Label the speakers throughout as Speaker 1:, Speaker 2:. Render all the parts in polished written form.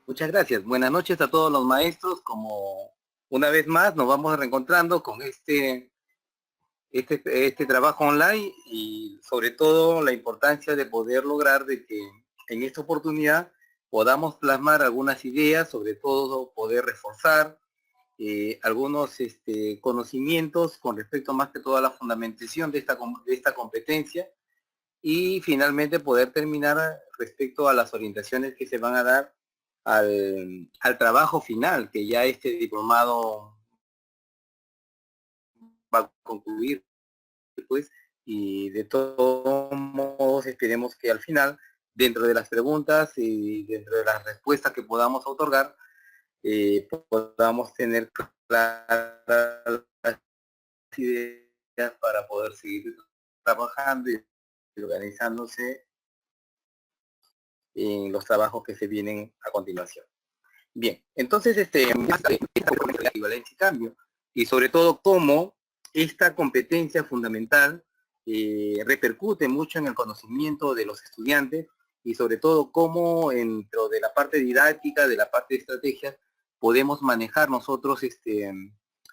Speaker 1: Muchas gracias. Buenas noches a todos los maestros. Como una vez más nos vamos reencontrando con este trabajo online y sobre todo la importancia de poder lograr de que en esta oportunidad podamos plasmar algunas ideas, sobre todo poder reforzar algunos conocimientos con respecto más que todo a la fundamentación de esta competencia y finalmente poder terminar respecto a las orientaciones que se van a dar al trabajo final, que ya este diplomado va a concluir, pues, y de todos modos esperemos que al final, dentro de las preguntas y dentro de las respuestas que podamos otorgar, podamos tener claras las ideas para poder seguir trabajando y organizándose en los trabajos que se vienen a continuación. Bien, entonces equivalencia y cambio, y sobre todo cómo esta competencia fundamental repercute mucho en el conocimiento de los estudiantes y sobre todo cómo dentro de la parte didáctica, de la parte de estrategias, podemos manejar nosotros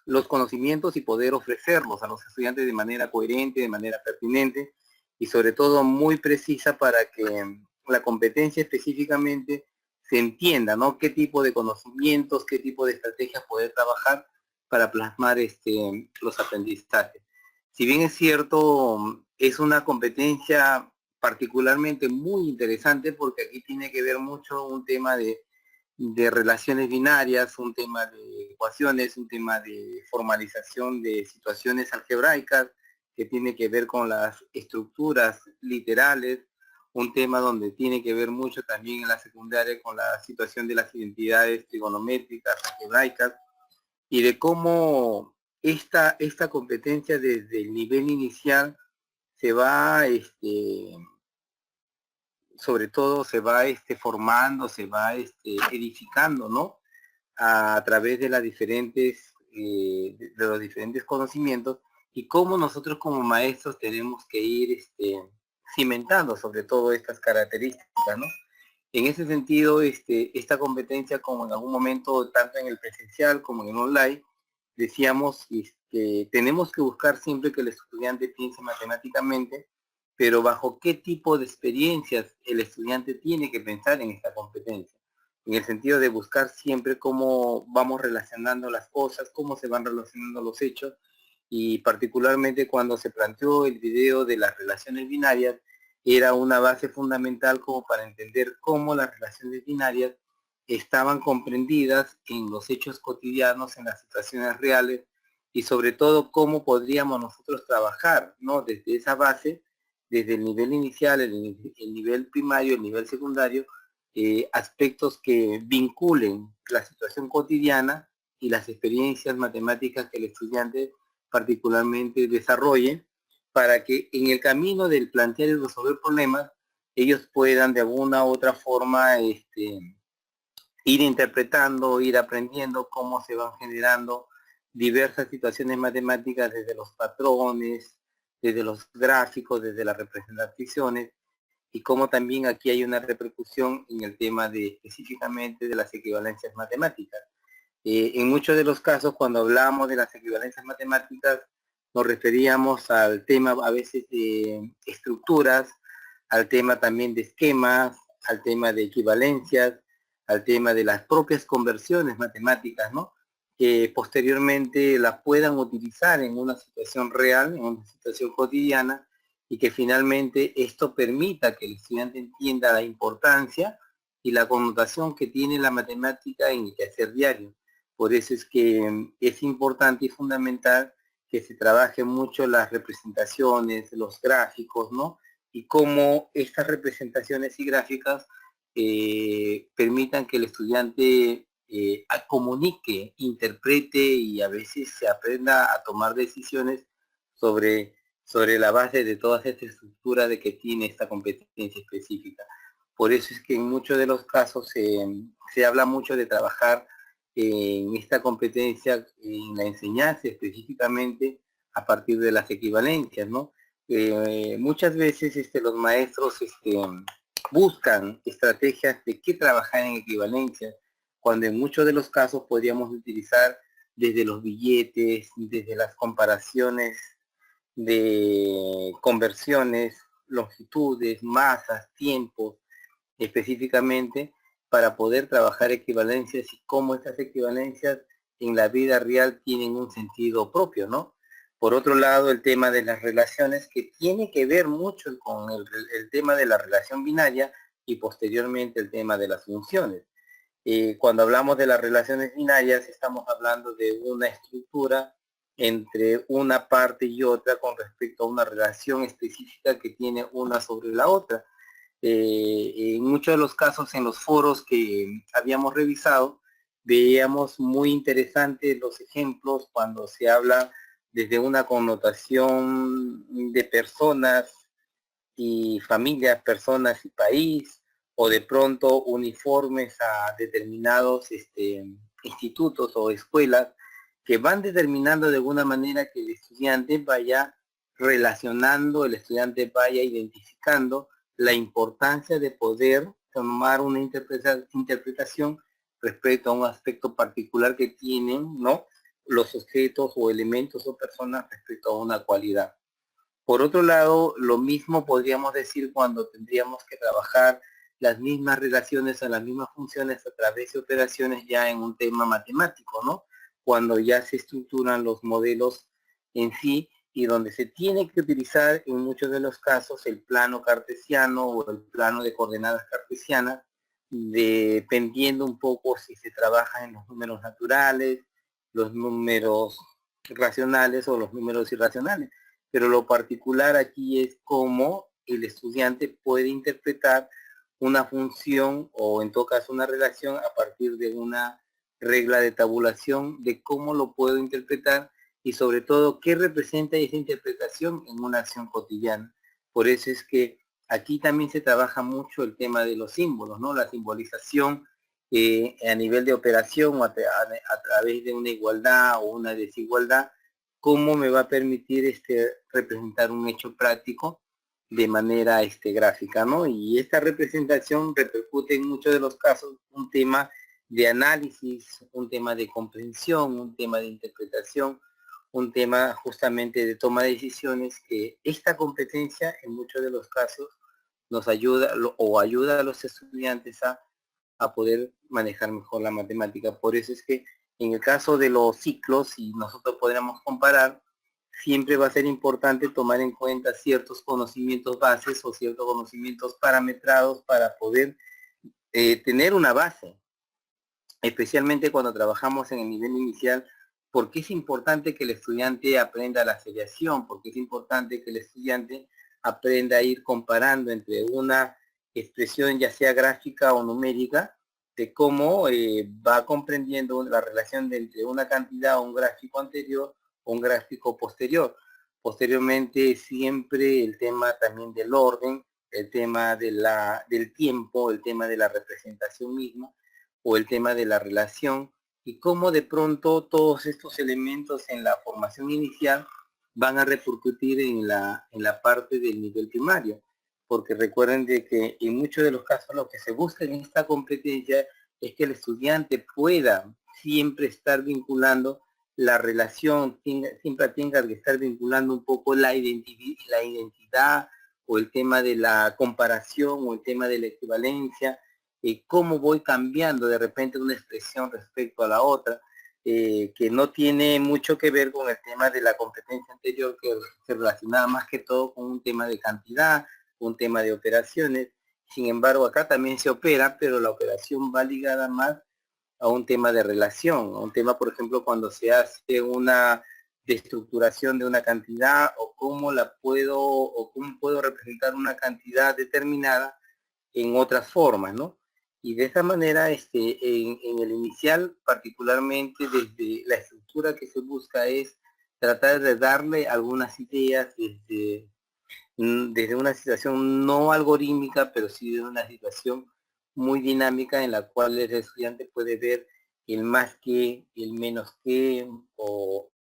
Speaker 1: los conocimientos y poder ofrecerlos a los estudiantes de manera coherente, de manera pertinente y sobre todo muy precisa para que la competencia específicamente se entienda, ¿no? Qué tipo de conocimientos, qué tipo de estrategias poder trabajar para plasmar los aprendizajes. Si bien es cierto, es una competencia particularmente muy interesante porque aquí tiene que ver mucho un tema de relaciones binarias, un tema de ecuaciones, un tema de formalización de situaciones algebraicas, que tiene que ver con las estructuras literales, un tema donde tiene que ver mucho también en la secundaria con la situación de las identidades trigonométricas, algebraicas, y de cómo esta competencia desde el nivel inicial se va, sobre todo se va formando, se va edificando, ¿no? A través de las diferentes, de los diferentes conocimientos y cómo nosotros como maestros tenemos que ir cimentando sobre todo estas características, ¿no? En ese sentido, esta competencia, como en algún momento, tanto en el presencial como en el online, decíamos que tenemos que buscar siempre que el estudiante piense matemáticamente, pero bajo qué tipo de experiencias el estudiante tiene que pensar en esta competencia. En el sentido de buscar siempre cómo vamos relacionando las cosas, cómo se van relacionando los hechos, y particularmente cuando se planteó el video de las relaciones binarias, era una base fundamental como para entender cómo las relaciones binarias estaban comprendidas en los hechos cotidianos, en las situaciones reales, y sobre todo cómo podríamos nosotros trabajar, ¿no? Desde esa base, desde el nivel inicial, el nivel primario, el nivel secundario, aspectos que vinculen la situación cotidiana y las experiencias matemáticas que el estudiante particularmente desarrolle, para que en el camino del plantear y resolver problemas, ellos puedan de alguna u otra forma ir interpretando, ir aprendiendo cómo se van generando diversas situaciones matemáticas desde los patrones, desde los gráficos, desde las representaciones, y cómo también aquí hay una repercusión en el tema de específicamente de las equivalencias matemáticas. En muchos de los casos, cuando hablamos de las equivalencias matemáticas, nos referíamos al tema a veces de estructuras, al tema también de esquemas, al tema de equivalencias, al tema de las propias conversiones matemáticas, ¿no? Que posteriormente las puedan utilizar en una situación real, en una situación cotidiana, y que finalmente esto permita que el estudiante entienda la importancia y la connotación que tiene la matemática en el quehacer diario. Por eso es que es importante y fundamental que se trabaje mucho las representaciones, los gráficos, ¿no? Y cómo estas representaciones y gráficas permitan que el estudiante comunique, interprete y a veces se aprenda a tomar decisiones sobre la base de toda esta estructura de que tiene esta competencia específica. Por eso es que en muchos de los casos se habla mucho de trabajar en esta competencia, en la enseñanza específicamente a partir de las equivalencias, ¿no? Muchas veces los maestros buscan estrategias de qué trabajar en equivalencias, cuando en muchos de los casos podríamos utilizar desde los billetes, desde las comparaciones de conversiones, longitudes, masas, tiempos, específicamente para poder trabajar equivalencias y cómo estas equivalencias en la vida real tienen un sentido propio, ¿no? Por otro lado, el tema de las relaciones, que tiene que ver mucho con el tema de la relación binaria y posteriormente el tema de las funciones. Cuando hablamos de las relaciones binarias, estamos hablando de una estructura entre una parte y otra con respecto a una relación específica que tiene una sobre la otra. En muchos de los casos en los foros que habíamos revisado, veíamos muy interesantes los ejemplos cuando se habla desde una connotación de personas y familias, personas y país, o de pronto uniformes a determinados institutos o escuelas que van determinando de alguna manera que el estudiante vaya relacionando, el estudiante vaya identificando la importancia de poder tomar una interpretación respecto a un aspecto particular que tienen, ¿no?, los objetos o elementos o personas respecto a una cualidad. Por otro lado, lo mismo podríamos decir cuando tendríamos que trabajar las mismas relaciones o las mismas funciones a través de operaciones ya en un tema matemático, ¿no? Cuando ya se estructuran los modelos en sí y donde se tiene que utilizar en muchos de los casos el plano cartesiano o el plano de coordenadas cartesianas, dependiendo un poco si se trabaja en los números naturales, los números racionales o los números irracionales. Pero lo particular aquí es cómo el estudiante puede interpretar una función o en todo caso una relación a partir de una regla de tabulación de cómo lo puedo interpretar y sobre todo qué representa esa interpretación en una acción cotidiana. Por eso es que aquí también se trabaja mucho el tema de los símbolos, ¿no? La simbolización a nivel de operación o a través de una igualdad o una desigualdad, cómo me va a permitir representar un hecho práctico de manera gráfica, ¿no? Y esta representación repercute en muchos de los casos un tema de análisis, un tema de comprensión, un tema de interpretación, un tema justamente de toma de decisiones, que esta competencia en muchos de los casos nos ayuda o ayuda a los estudiantes a poder manejar mejor la matemática. Por eso es que en el caso de los ciclos, si nosotros podríamos comparar, siempre va a ser importante tomar en cuenta ciertos conocimientos bases o ciertos conocimientos parametrados para poder tener una base, especialmente cuando trabajamos en el nivel inicial, porque es importante que el estudiante aprenda la seriación, porque es importante que el estudiante aprenda a ir comparando entre una expresión ya sea gráfica o numérica, de cómo va comprendiendo la relación entre una cantidad o un gráfico anterior o un gráfico posterior. Posteriormente siempre el tema también del orden, el tema del tiempo, el tema de la representación misma, o el tema de la relación, y cómo de pronto todos estos elementos en la formación inicial van a repercutir en la parte del nivel primario, porque recuerden de que en muchos de los casos lo que se busca en esta competencia es que el estudiante pueda siempre estar vinculando la relación, siempre tenga que estar vinculando un poco la identidad o el tema de la comparación o el tema de la equivalencia, cómo voy cambiando de repente una expresión respecto a la otra, que no tiene mucho que ver con el tema de la competencia anterior, que se relacionaba más que todo con un tema de cantidad, un tema de operaciones. Sin embargo, acá también se opera, pero la operación va ligada más a un tema de relación, a un tema, por ejemplo, cuando se hace una destructuración de una cantidad, o cómo puedo representar una cantidad determinada en otras formas, ¿no? Y de esa manera, en el inicial, particularmente desde la estructura que se busca es tratar de darle algunas ideas desde una situación no algorítmica, pero sí de una situación muy dinámica en la cual el estudiante puede ver el más que, el menos que, o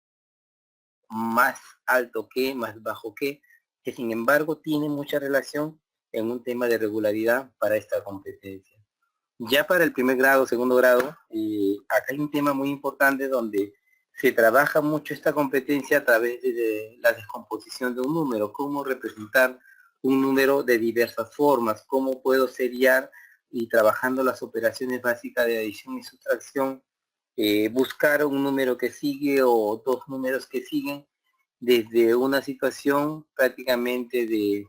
Speaker 1: más alto que, más bajo que sin embargo tiene mucha relación en un tema de regularidad para esta competencia. Ya para el primer grado, segundo grado, acá hay un tema muy importante donde se trabaja mucho esta competencia a través de la descomposición de un número, cómo representar un número de diversas formas, cómo puedo seriar y trabajando las operaciones básicas de adición y sustracción, buscar un número que sigue o dos números que siguen desde una situación prácticamente de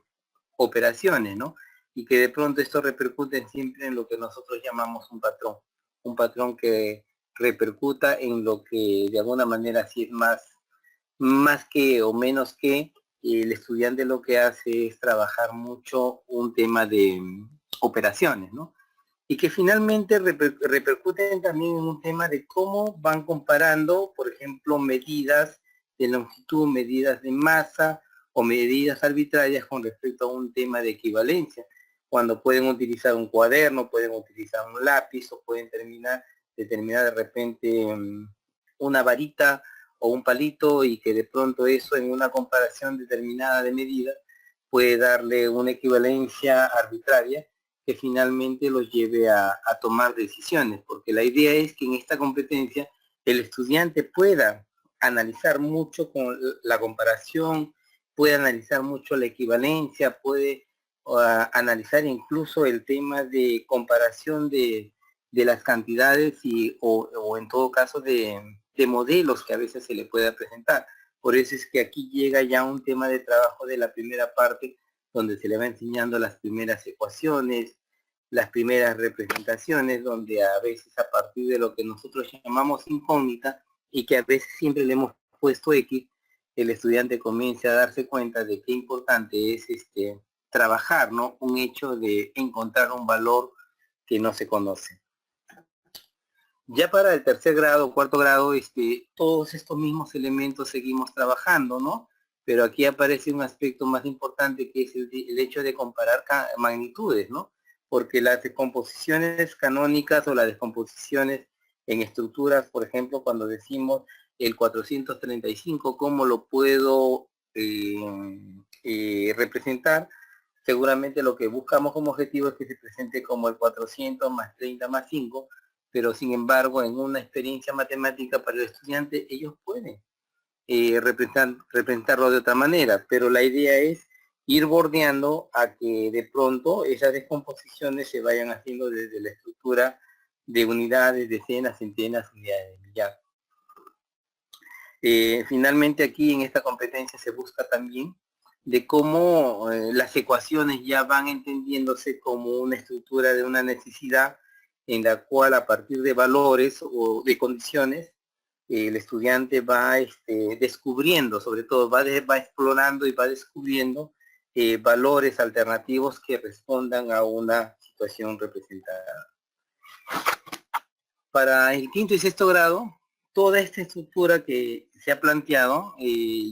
Speaker 1: operaciones, ¿no? Y que de pronto esto repercute siempre en lo que nosotros llamamos un patrón que repercuta en lo que de alguna manera sí es más que o menos que el estudiante lo que hace es trabajar mucho un tema de operaciones, ¿no? Y que finalmente repercuten también en un tema de cómo van comparando, por ejemplo, medidas de longitud, medidas de masa o medidas arbitrarias con respecto a un tema de equivalencia, cuando pueden utilizar un cuaderno, pueden utilizar un lápiz o pueden determinar de repente una varita o un palito y que de pronto eso en una comparación determinada de medidas puede darle una equivalencia arbitraria que finalmente los lleve a tomar decisiones, porque la idea es que en esta competencia el estudiante pueda analizar mucho con la comparación, puede analizar mucho la equivalencia, puede analizar incluso el tema de comparación de las cantidades o en todo caso de modelos que a veces se le pueda presentar. Por eso es que aquí llega ya un tema de trabajo de la primera parte, donde se le va enseñando las primeras ecuaciones, las primeras representaciones, donde a veces a partir de lo que nosotros llamamos incógnita y que a veces siempre le hemos puesto X, el estudiante comienza a darse cuenta de qué importante es trabajar, ¿no? Un hecho de encontrar un valor que no se conoce. Ya para el tercer grado, cuarto grado, todos estos mismos elementos seguimos trabajando, ¿no? Pero aquí aparece un aspecto más importante que es el hecho de comparar magnitudes, ¿no? Porque las descomposiciones canónicas o las descomposiciones en estructuras, por ejemplo, cuando decimos el 435, ¿cómo lo puedo representar? Seguramente lo que buscamos como objetivo es que se presente como el 400 más 30 más 5, pero sin embargo en una experiencia matemática para el estudiante ellos pueden representarlo de otra manera, pero la idea es ir bordeando a que de pronto esas descomposiciones se vayan haciendo desde la estructura de unidades, decenas, centenas, unidades de millar. Finalmente aquí en esta competencia se busca también de cómo las ecuaciones ya van entendiéndose como una estructura de una necesidad en la cual a partir de valores o de condiciones el estudiante va descubriendo, sobre todo va explorando y va descubriendo valores alternativos que respondan a una situación representada. Para el quinto y sexto grado, toda esta estructura que se ha planteado,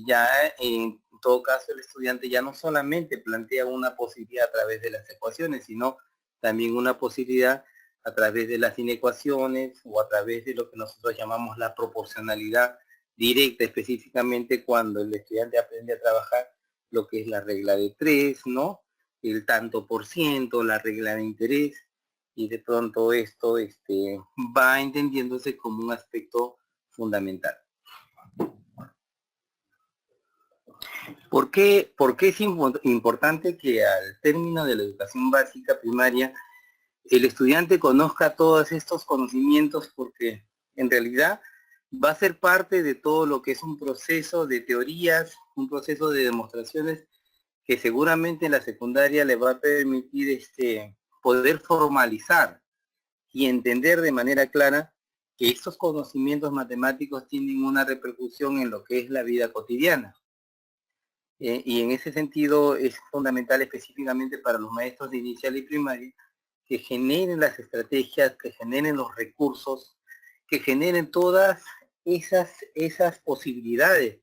Speaker 1: ya en todo caso el estudiante ya no solamente plantea una posibilidad a través de las ecuaciones, sino también una posibilidad a través de las inecuaciones o a través de lo que nosotros llamamos la proporcionalidad directa, específicamente cuando el estudiante aprende a trabajar lo que es la regla de 3, ¿no? El tanto por ciento, la regla de interés, y de pronto esto va entendiéndose como un aspecto fundamental. ¿Por qué es importante que al término de la educación básica primaria el estudiante conozca todos estos conocimientos? Porque en realidad va a ser parte de todo lo que es un proceso de teorías, un proceso de demostraciones que seguramente en la secundaria le va a permitir poder formalizar y entender de manera clara que estos conocimientos matemáticos tienen una repercusión en lo que es la vida cotidiana. Y en ese sentido es fundamental específicamente para los maestros de inicial y primaria que generen las estrategias, que generen los recursos, que generen todas esas posibilidades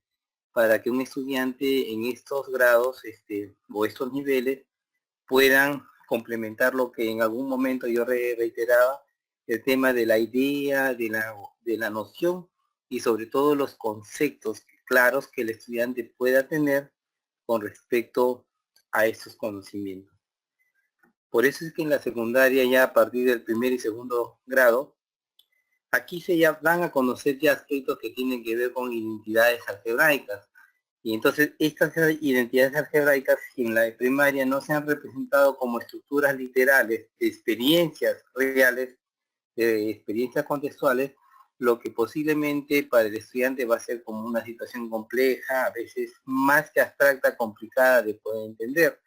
Speaker 1: para que un estudiante en estos grados o estos niveles puedan complementar lo que en algún momento yo reiteraba, el tema de la idea, de la noción y sobre todo los conceptos claros que el estudiante pueda tener con respecto a estos conocimientos. Por eso es que en la secundaria, ya a partir del primer y segundo grado, aquí se ya van a conocer ya aspectos que tienen que ver con identidades algebraicas. Y entonces estas identidades algebraicas, si en la primaria no se han representado como estructuras literales, experiencias reales, experiencias contextuales, lo que posiblemente para el estudiante va a ser como una situación compleja, a veces más que abstracta, complicada de poder entender.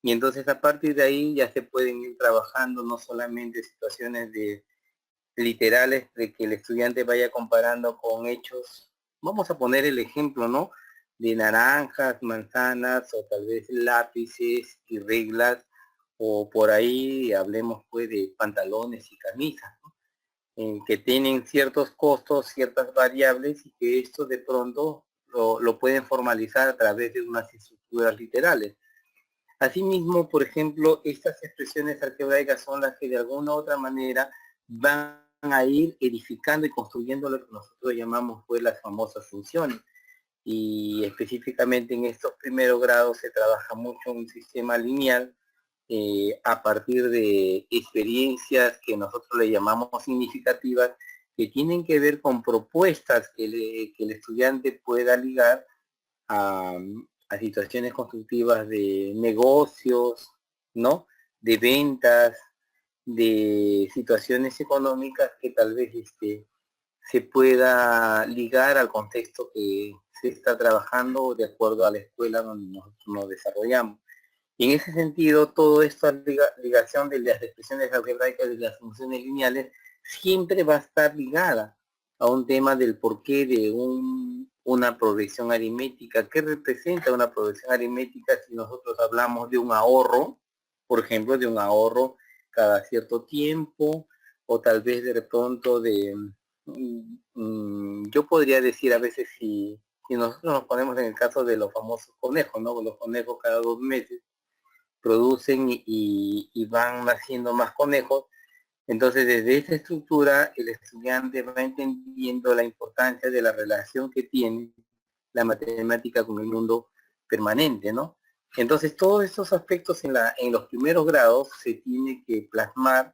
Speaker 1: Y entonces a partir de ahí ya se pueden ir trabajando no solamente situaciones de literales de que el estudiante vaya comparando con hechos. Vamos a poner el ejemplo, ¿no? De naranjas, manzanas o tal vez lápices y reglas, o por ahí hablemos pues de pantalones y camisas, ¿no? En que tienen ciertos costos, ciertas variables y que esto de pronto lo pueden formalizar a través de unas estructuras literales. Asimismo, por ejemplo, estas expresiones algebraicas son las que de alguna u otra manera van a ir edificando y construyendo lo que nosotros llamamos pues las famosas funciones. Y específicamente en estos primeros grados se trabaja mucho un sistema lineal a partir de experiencias que nosotros le llamamos significativas, que tienen que ver con propuestas que el estudiante pueda ligar a, a situaciones constructivas de negocios, ¿no? De ventas, de situaciones económicas que tal vez se pueda ligar al contexto que se está trabajando de acuerdo a la escuela donde nosotros nos desarrollamos. Y en ese sentido, todo esta ligación de las expresiones algebraicas de las funciones lineales siempre va a estar ligada a un tema del porqué de una progresión aritmética. ¿Qué representa una progresión aritmética si nosotros hablamos de un ahorro, por ejemplo, de un ahorro cada cierto tiempo, o tal vez de pronto de, yo podría decir a veces si nosotros nos ponemos en el caso de los famosos conejos, ¿no? Los conejos cada 2 meses producen y van naciendo más conejos. Entonces, desde esa estructura, el estudiante va entendiendo la importancia de la relación que tiene la matemática con el mundo permanente, ¿no? Entonces, todos estos aspectos en los primeros grados se tiene que plasmar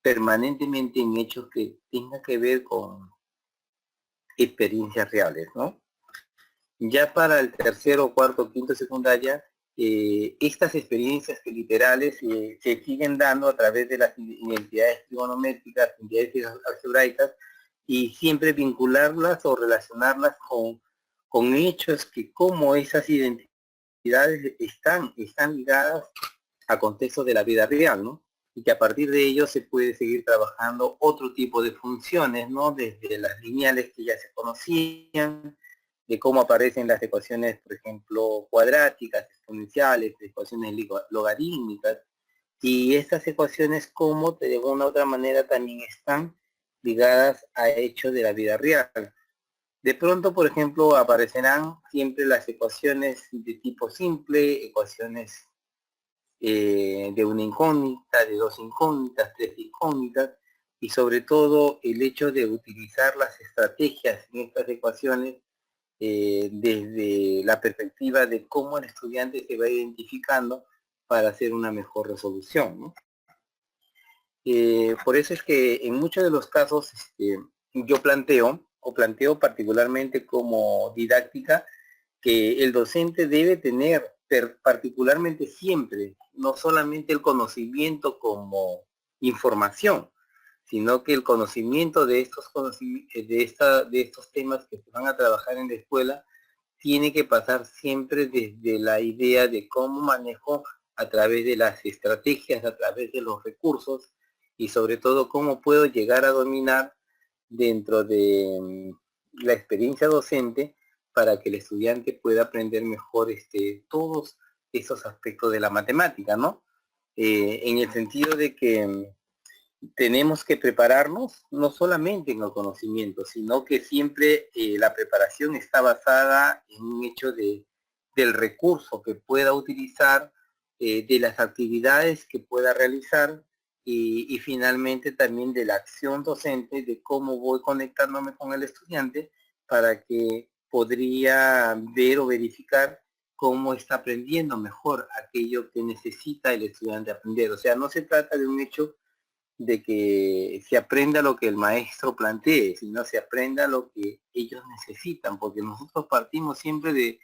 Speaker 1: permanentemente en hechos que tengan que ver con experiencias reales, ¿no? Ya para el tercero, cuarto, quinto secundaria, estas experiencias literales se siguen dando a través de las identidades trigonométricas, identidades algebraicas, y siempre vincularlas o relacionarlas con hechos que como esas identidades están ligadas a contextos de la vida real, ¿no? Y que a partir de ello se puede seguir trabajando otro tipo de funciones, ¿no? Desde las lineales que ya se conocían, de cómo aparecen las ecuaciones, por ejemplo, cuadráticas, exponenciales, ecuaciones logarítmicas, y estas ecuaciones como de alguna u otra manera también están ligadas a hechos de la vida real. De pronto, por ejemplo, aparecerán siempre las ecuaciones de tipo simple, ecuaciones de una incógnita, de dos incógnitas, tres incógnitas, y sobre todo el hecho de utilizar las estrategias en estas ecuaciones desde la perspectiva de cómo el estudiante se va identificando para hacer una mejor resolución, ¿no? Por eso es que en muchos de los casos yo planteo particularmente como didáctica, que el docente debe tener particularmente siempre, no solamente el conocimiento como información, sino que el conocimiento de estos de estos temas que se van a trabajar en la escuela tiene que pasar siempre desde la idea de cómo manejo a través de las estrategias, a través de los recursos y sobre todo cómo puedo llegar a dominar dentro de la experiencia docente para que el estudiante pueda aprender mejor todos esos aspectos de la matemática, ¿no? En el sentido de que tenemos que prepararnos no solamente en el conocimiento, sino que siempre la preparación está basada en un hecho del recurso que pueda utilizar, de las actividades que pueda realizar y finalmente también de la acción docente, de cómo voy conectándome con el estudiante para que podría ver o verificar cómo está aprendiendo mejor aquello que necesita el estudiante aprender. O sea, no se trata de un hecho de que se aprenda lo que el maestro plantee, sino se aprenda lo que ellos necesitan, porque nosotros partimos siempre de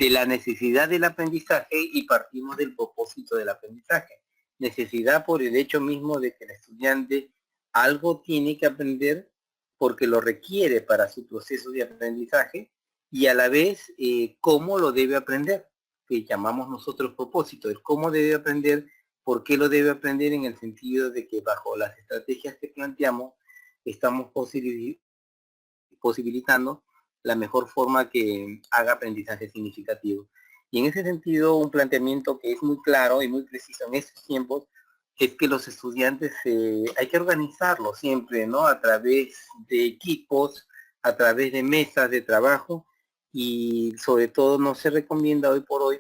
Speaker 1: la necesidad del aprendizaje y partimos del propósito del aprendizaje. Necesidad por el hecho mismo de que el estudiante algo tiene que aprender porque lo requiere para su proceso de aprendizaje y a la vez cómo lo debe aprender, que llamamos nosotros propósito, el cómo debe aprender. ¿Por qué lo debe aprender? En el sentido de que bajo las estrategias que planteamos estamos posibilitando la mejor forma que haga aprendizaje significativo. Y en ese sentido, un planteamiento que es muy claro y muy preciso en estos tiempos es que los estudiantes hay que organizarlos siempre, ¿no? A través de equipos, a través de mesas de trabajo y sobre todo no se recomienda hoy por hoy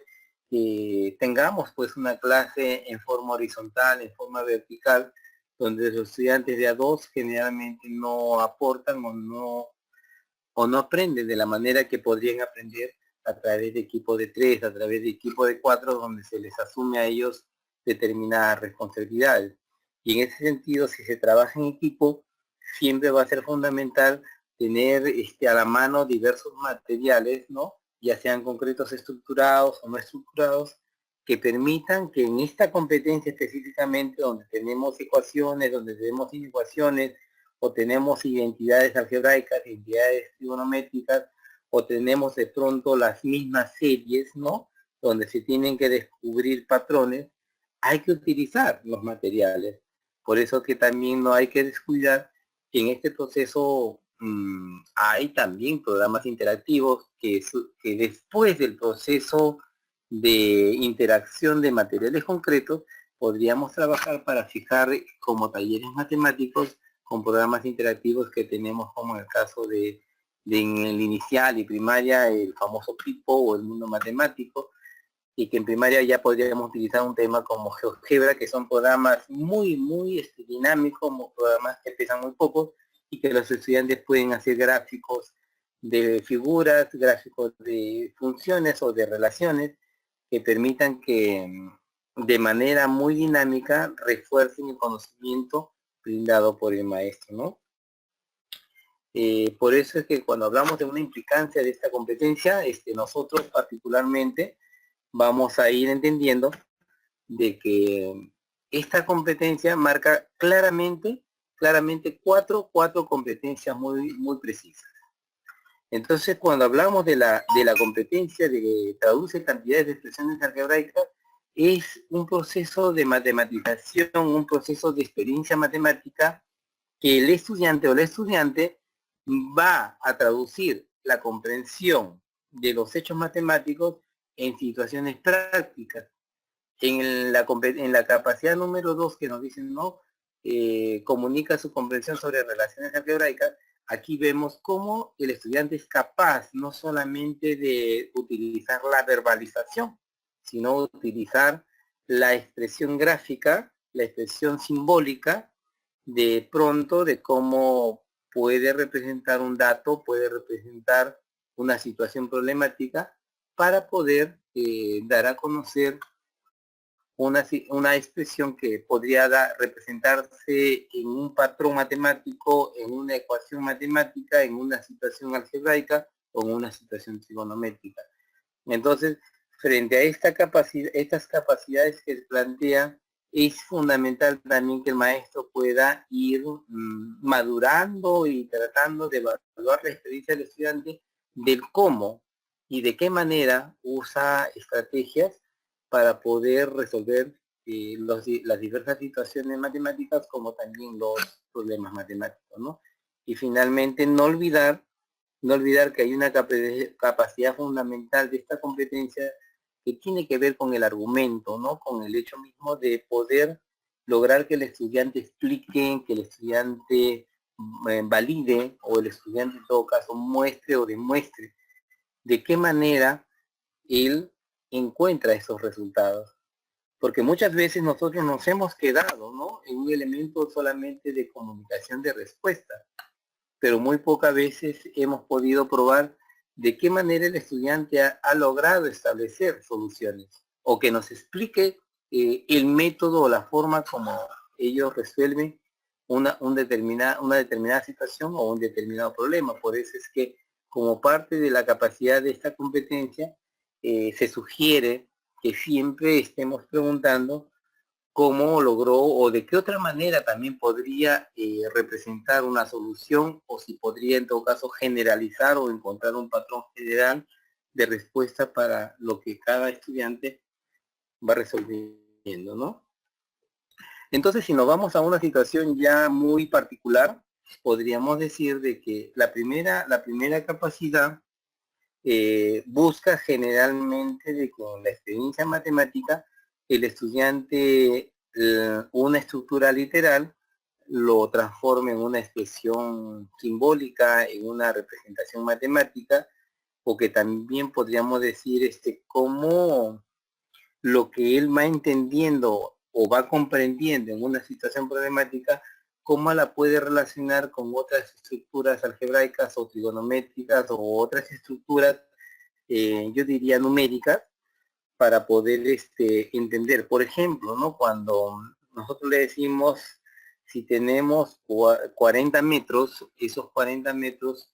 Speaker 1: que tengamos pues una clase en forma horizontal, en forma vertical, donde los estudiantes de A2 generalmente no aportan o no aprenden de la manera que podrían aprender a través de equipo de 3, a través de equipo de 4, donde se les asume a ellos determinadas responsabilidades. Y en ese sentido, si se trabaja en equipo, siempre va a ser fundamental tener a la mano diversos materiales, ¿no? Ya sean concretos estructurados o no estructurados, que permitan que en esta competencia específicamente, donde tenemos ecuaciones, donde tenemos inecuaciones, o tenemos identidades algebraicas, identidades trigonométricas, o tenemos de pronto las mismas series, ¿no? Donde se tienen que descubrir patrones, hay que utilizar los materiales. Por eso que también no hay que descuidar que en este proceso hay también programas interactivos que después del proceso de interacción de materiales concretos, podríamos trabajar para fijar como talleres matemáticos con programas interactivos que tenemos como en el caso de en el inicial y primaria el famoso PIPO o el mundo matemático, y que en primaria ya podríamos utilizar un tema como GeoGebra, que son programas muy dinámicos, programas que pesan muy poco y que los estudiantes pueden hacer gráficos de figuras, gráficos de funciones o de relaciones que permitan que de manera muy dinámica refuercen el conocimiento brindado por el maestro, ¿no? Por eso es que cuando hablamos de una implicancia de esta competencia, nosotros particularmente vamos a ir entendiendo de que esta competencia marca claramente cuatro competencias muy precisas. Entonces, cuando hablamos de la competencia de que traduce cantidades de expresiones algebraicas, es un proceso de matematización, un proceso de experiencia matemática que el estudiante o la estudiante va a traducir la comprensión de los hechos matemáticos en situaciones prácticas. En la capacidad número 2 que nos dicen, ¿no? Comunica su comprensión sobre relaciones algebraicas. Aquí vemos cómo el estudiante es capaz no solamente de utilizar la verbalización, sino utilizar la expresión gráfica, la expresión simbólica, de pronto de cómo puede representar un dato, puede representar una situación problemática para poder dar a conocer una expresión que podría representarse en un patrón matemático, en una ecuación matemática, en una situación algebraica o en una situación trigonométrica. Entonces, frente a estas capacidades que se plantea, es fundamental también que el maestro pueda ir madurando y tratando de evaluar la experiencia del estudiante del cómo y de qué manera usa estrategias para poder resolver las diversas situaciones matemáticas como también los problemas matemáticos, ¿no? Y finalmente no olvidar que hay una capacidad fundamental de esta competencia que tiene que ver con el argumento, ¿no? Con el hecho mismo de poder lograr que el estudiante explique, que el estudiante valide o el estudiante en todo caso muestre o demuestre de qué manera él encuentra esos resultados. Porque muchas veces nosotros nos hemos quedado, ¿no? En un elemento solamente de comunicación de respuesta, pero muy pocas veces hemos podido probar de qué manera el estudiante ha logrado establecer soluciones, o que nos explique el método o la forma como ellos resuelven una determinada situación o un determinado problema. Por eso es que, como parte de la capacidad de esta competencia, se sugiere que siempre estemos preguntando cómo logró o de qué otra manera también podría representar una solución, o si podría en todo caso generalizar o encontrar un patrón general de respuesta para lo que cada estudiante va resolviendo, ¿no? Entonces, si nos vamos a una situación ya muy particular, podríamos decir de que la primera capacidad busca generalmente de que en la experiencia matemática el estudiante una estructura literal lo transforme en una expresión simbólica, en una representación matemática, o que también podríamos decir cómo lo que él va entendiendo o va comprendiendo en una situación problemática, cómo la puede relacionar con otras estructuras algebraicas o trigonométricas o otras estructuras, yo diría numéricas, para poder entender. Por ejemplo, ¿no? Cuando nosotros le decimos, si tenemos 40 metros, esos 40 metros,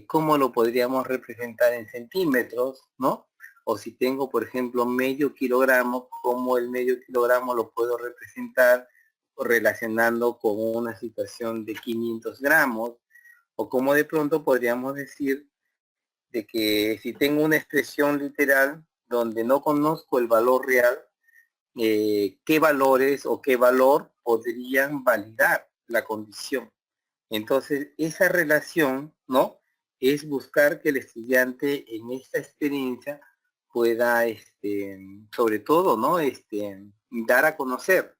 Speaker 1: ¿cómo lo podríamos representar en centímetros, ¿no? O si tengo, por ejemplo, medio kilogramo, ¿cómo el medio kilogramo lo puedo representar relacionando con una situación de 500 gramos? O como de pronto podríamos decir de que si tengo una expresión literal donde no conozco el valor real, qué valores o qué valor podrían validar la condición. Entonces, esa relación, ¿no? Es buscar que el estudiante en esta experiencia pueda, sobre todo, ¿no? Dar a conocer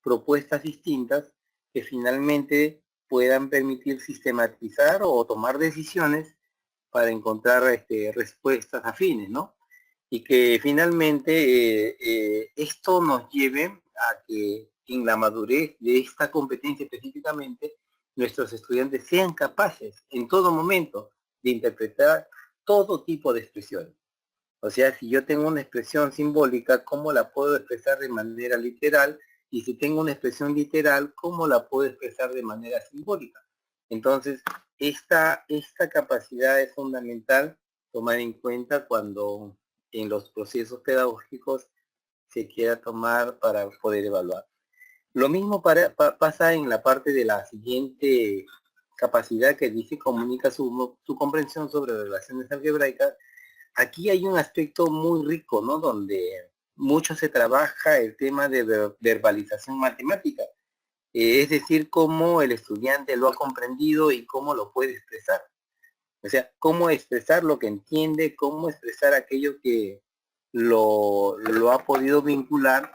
Speaker 1: propuestas distintas que finalmente puedan permitir sistematizar o tomar decisiones para encontrar respuestas afines, ¿no? Y que finalmente esto nos lleve a que en la madurez de esta competencia específicamente, nuestros estudiantes sean capaces en todo momento de interpretar todo tipo de expresiones. O sea, si yo tengo una expresión simbólica, ¿cómo la puedo expresar de manera literal? Y si tengo una expresión literal, ¿cómo la puedo expresar de manera simbólica? Entonces, esta capacidad es fundamental tomar en cuenta cuando en los procesos pedagógicos se quiera tomar para poder evaluar. Lo mismo pasa en la parte de la siguiente capacidad que dice comunica su comprensión sobre relaciones algebraicas. Aquí hay un aspecto muy rico, ¿no? Donde mucho se trabaja el tema de verbalización matemática, es decir, cómo el estudiante lo ha comprendido y cómo lo puede expresar. O sea, cómo expresar lo que entiende, cómo expresar aquello que lo ha podido vincular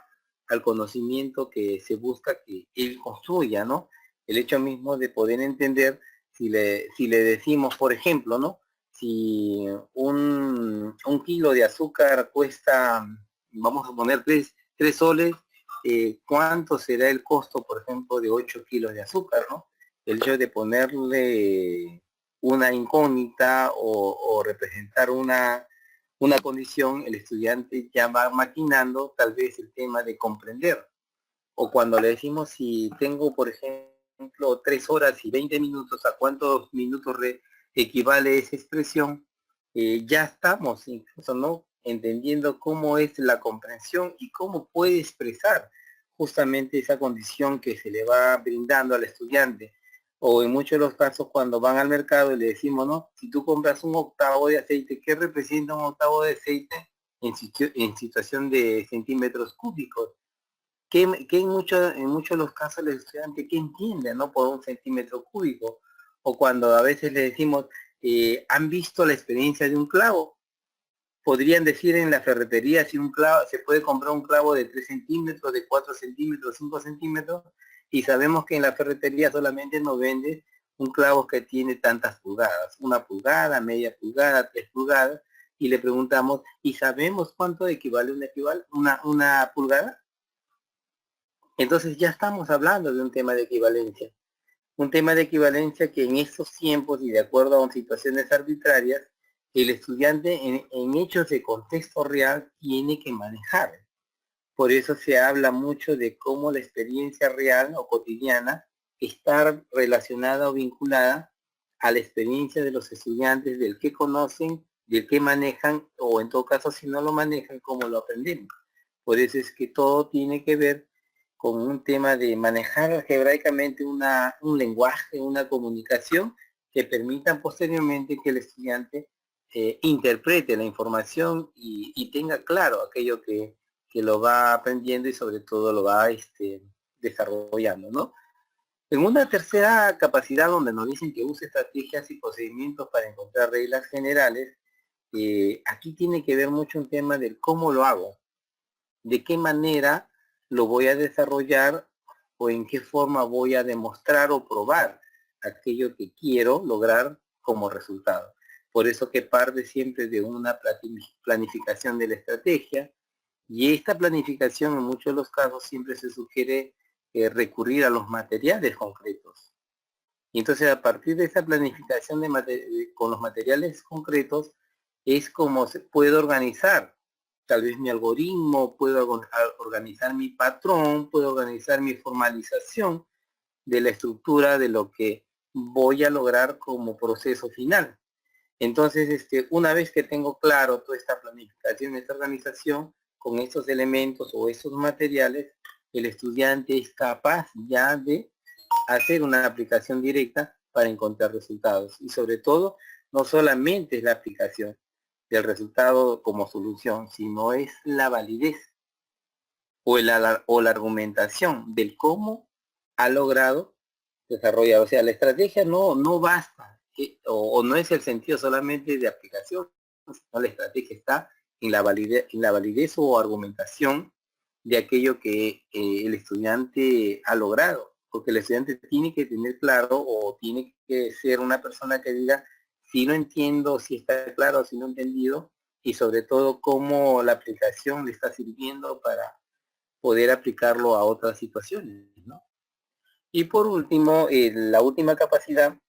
Speaker 1: al conocimiento que se busca que él construya, ¿no? El hecho mismo de poder entender, si le decimos, por ejemplo, ¿no? Si un kilo de azúcar cuesta, vamos a poner 3 soles, ¿cuánto será el costo, por ejemplo, de 8 kilos de azúcar, ¿no? El hecho de ponerle una incógnita o representar una condición, el estudiante ya va maquinando tal vez el tema de comprender. O cuando le decimos, si tengo, por ejemplo, 3 horas y 20 minutos, ¿a cuántos minutos equivale esa expresión? Ya estamos incluso, ¿no? Entendiendo cómo es la comprensión y cómo puede expresar justamente esa condición que se le va brindando al estudiante. O en muchos de los casos, cuando van al mercado y le decimos, ¿no? Si tú compras un octavo de aceite, ¿qué representa un octavo de aceite en situación de centímetros cúbicos? Que en muchos de los casos el estudiante que entiende, ¿no? Por un centímetro cúbico. O cuando a veces le decimos, ¿han visto la experiencia de un clavo? Podrían decir en la ferretería si un clavo, se puede comprar un clavo de 3 centímetros, de 4 centímetros, 5 centímetros, y sabemos que en la ferretería solamente nos vende un clavo que tiene tantas pulgadas, 1 pulgada, media pulgada, 3 pulgadas, y le preguntamos, ¿y sabemos cuánto equivale una pulgada? Entonces ya estamos hablando de un tema de equivalencia. Un tema de equivalencia que en estos tiempos y de acuerdo a situaciones arbitrarias el estudiante en hechos de contexto real tiene que manejar. Por eso se habla mucho de cómo la experiencia real o cotidiana está relacionada o vinculada a la experiencia de los estudiantes, del que conocen, del que manejan, o en todo caso si no lo manejan, cómo lo aprendemos. Por eso es que todo tiene que ver con un tema de manejar algebraicamente un lenguaje, una comunicación que permitan posteriormente que el estudiante interprete la información y tenga claro aquello que lo va aprendiendo y sobre todo lo va desarrollando, ¿no? En una tercera capacidad donde nos dicen que use estrategias y procedimientos para encontrar reglas generales, aquí tiene que ver mucho un tema del cómo lo hago, de qué manera lo voy a desarrollar o en qué forma voy a demostrar o probar aquello que quiero lograr como resultado. Por eso que parte siempre de una planificación de la estrategia, y esta planificación en muchos de los casos siempre se sugiere recurrir a los materiales concretos. Y entonces a partir de esta planificación con los materiales concretos es como se puede organizar tal vez mi algoritmo, puedo organizar mi patrón, puedo organizar mi formalización de la estructura de lo que voy a lograr como proceso final. Entonces, una vez que tengo claro toda esta planificación, esta organización, con estos elementos o estos materiales, el estudiante es capaz ya de hacer una aplicación directa para encontrar resultados. Y sobre todo, no solamente es la aplicación del resultado como solución, sino es la validez o la argumentación del cómo ha logrado desarrollar. O sea, la estrategia no basta, o no es el sentido solamente de aplicación, sino la estrategia está en la validez o argumentación de aquello que el estudiante ha logrado, porque el estudiante tiene que tener claro o tiene que ser una persona que diga si no entiendo, si está claro, si no he entendido, y sobre todo cómo la aplicación le está sirviendo para poder aplicarlo a otras situaciones, ¿no? Y por último, la última capacidad,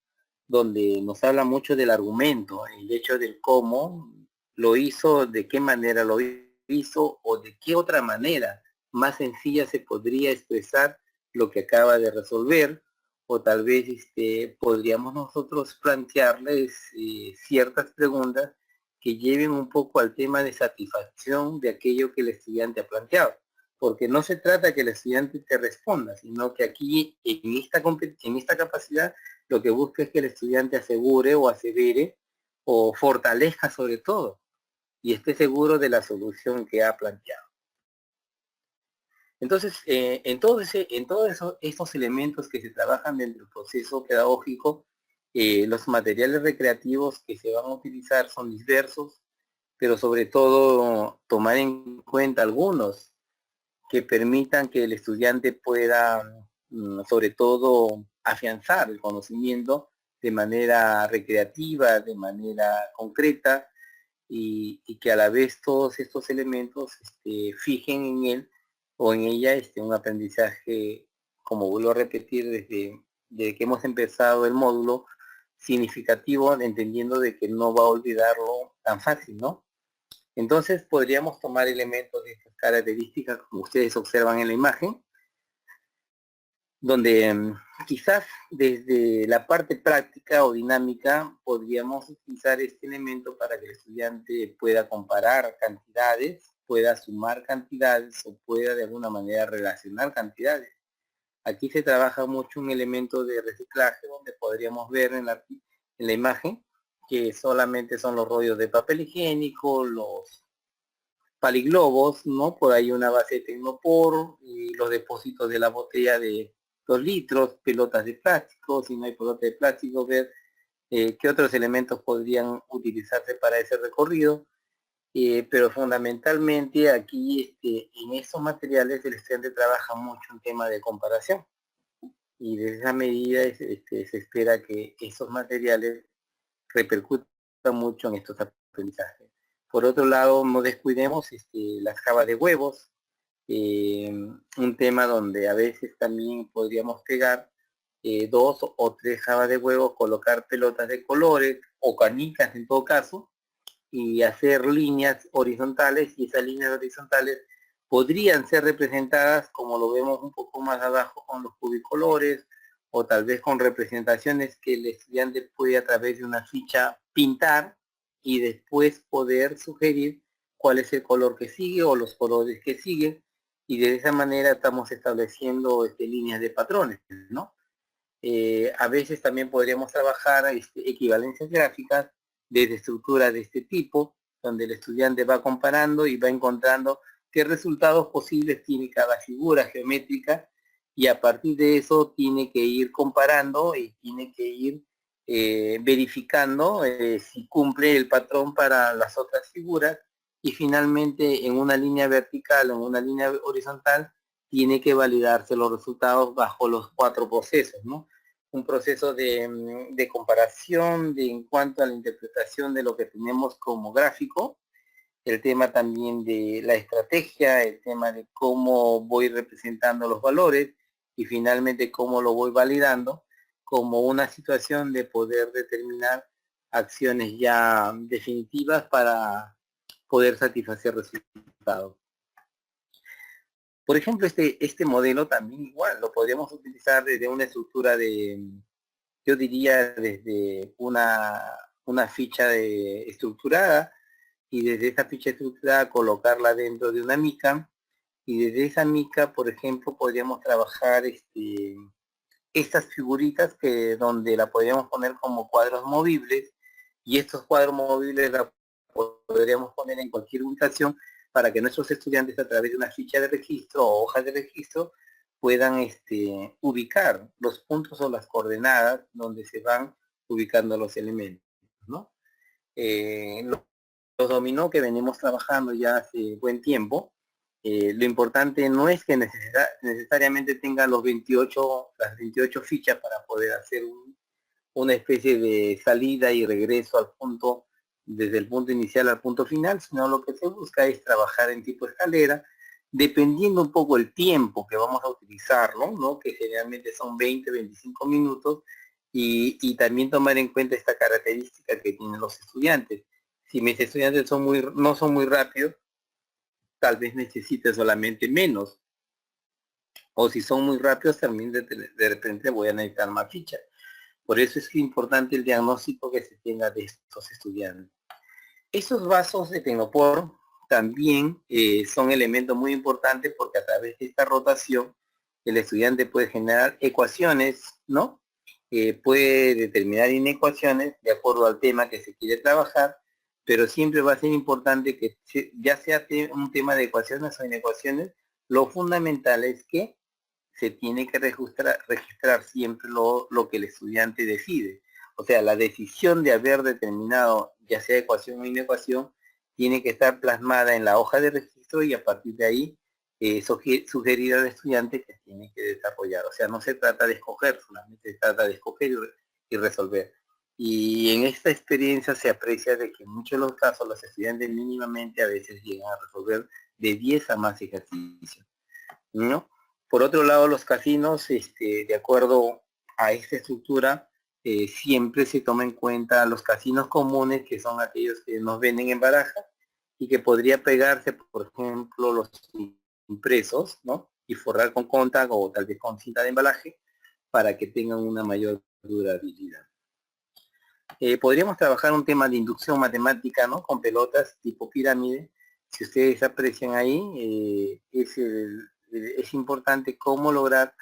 Speaker 1: donde nos habla mucho del argumento, el hecho del cómo lo hizo, de qué manera lo hizo o de qué otra manera más sencilla se podría expresar lo que acaba de resolver, o tal vez podríamos nosotros plantearles ciertas preguntas que lleven un poco al tema de satisfacción de aquello que el estudiante ha planteado, porque no se trata que el estudiante te responda, sino que aquí en esta capacidad lo que busca es que el estudiante asegure o asevere o fortalezca sobre todo y esté seguro de la solución que ha planteado. Entonces, en todos estos elementos que se trabajan dentro del proceso pedagógico, los materiales recreativos que se van a utilizar son diversos, pero sobre todo tomar en cuenta algunos que permitan que el estudiante pueda, sobre todo, afianzar el conocimiento de manera recreativa, de manera concreta, y que a la vez todos estos elementos fijen en él o en ella un aprendizaje, como vuelvo a repetir, desde que hemos empezado el módulo, significativo, entendiendo de que no va a olvidarlo tan fácil, ¿no? Entonces podríamos tomar elementos de estas características, como ustedes observan en la imagen, donde quizás desde la parte práctica o dinámica podríamos utilizar este elemento para que el estudiante pueda comparar cantidades, pueda sumar cantidades o pueda de alguna manera relacionar cantidades. Aquí se trabaja mucho un elemento de reciclaje donde podríamos ver en la imagen que solamente son los rollos de papel higiénico, los paliglobos, ¿no? Por ahí una base de tecnopor, y los depósitos de la botella de 2 litros, pelotas de plástico, si no hay pelota de plástico, ver qué otros elementos podrían utilizarse para ese recorrido. Pero fundamentalmente aquí en estos materiales el estudiante trabaja mucho en tema de comparación, y de esa medida se espera que esos materiales repercutan mucho en estos aprendizajes. Por otro lado, no descuidemos las jabas de huevos, un tema donde a veces también podríamos pegar 2 o 3 jabas de huevos, colocar pelotas de colores o canicas en todo caso, y hacer líneas horizontales, y esas líneas horizontales podrían ser representadas como lo vemos un poco más abajo con los cubicolores, o tal vez con representaciones que el estudiante puede a través de una ficha pintar y después poder sugerir cuál es el color que sigue o los colores que siguen, y de esa manera estamos estableciendo líneas de patrones, ¿no? A veces también podríamos trabajar equivalencias gráficas desde estructuras de este tipo, donde el estudiante va comparando y va encontrando qué resultados posibles tiene cada figura geométrica, y a partir de eso tiene que ir comparando y tiene que ir verificando si cumple el patrón para las otras figuras, y finalmente en una línea vertical o en una línea horizontal tiene que validarse los resultados bajo los 4 procesos, ¿no? Un proceso de comparación en cuanto a la interpretación de lo que tenemos como gráfico, el tema también de la estrategia, el tema de cómo voy representando los valores, y finalmente cómo lo voy validando, como una situación de poder determinar acciones ya definitivas para poder satisfacer resultados. Por ejemplo, este modelo también igual lo podríamos utilizar desde una estructura yo diría desde una ficha estructurada, y desde esa ficha estructurada colocarla dentro de una mica, y desde esa mica, por ejemplo, podríamos trabajar estas figuritas donde la podríamos poner como cuadros movibles, y estos cuadros movibles la podríamos poner en cualquier ubicación para que nuestros estudiantes, a través de una ficha de registro o hojas de registro, puedan ubicar los puntos o las coordenadas donde se van ubicando los elementos, ¿no? Los dominó que venimos trabajando ya hace buen tiempo, lo importante no es que necesariamente tenga las 28 fichas para poder hacer una especie de salida y regreso al punto, desde el punto inicial al punto final, sino lo que se busca es trabajar en tipo escalera, dependiendo un poco el tiempo que vamos a utilizar, ¿no? Que generalmente son 20-25 minutos, y también tomar en cuenta esta característica que tienen los estudiantes. Si mis estudiantes no son muy rápidos, tal vez necesite solamente menos, o si son muy rápidos también de repente voy a necesitar más fichas. Por eso es importante el diagnóstico que se tenga de estos estudiantes. Esos vasos de Tecnopor también son elementos muy importantes, porque a través de esta rotación el estudiante puede generar ecuaciones, ¿no? Puede determinar inecuaciones de acuerdo al tema que se quiere trabajar, pero siempre va a ser importante que ya sea un tema de ecuaciones o inecuaciones, lo fundamental es que se tiene que registrar siempre lo que el estudiante decide. O sea, la decisión de haber determinado, ya sea ecuación o inecuación, tiene que estar plasmada en la hoja de registro, y a partir de ahí sugerir al estudiante que tiene que desarrollar. O sea, no se trata de escoger, solamente se trata de escoger y resolver. Y en esta experiencia se aprecia de que en muchos de los casos los estudiantes mínimamente a veces llegan a resolver de 10 a más ejercicios, ¿no? Por otro lado, los casinos, de acuerdo a esta estructura, siempre se toma en cuenta los casinos comunes, que son aquellos que nos venden en baraja y que podría pegarse, por ejemplo, los impresos, ¿no? Y forrar con contact o tal vez con cinta de embalaje para que tengan una mayor durabilidad. Podríamos trabajar un tema de inducción matemática, ¿no? Con pelotas tipo pirámide. Si ustedes aprecian ahí, es importante cómo lograr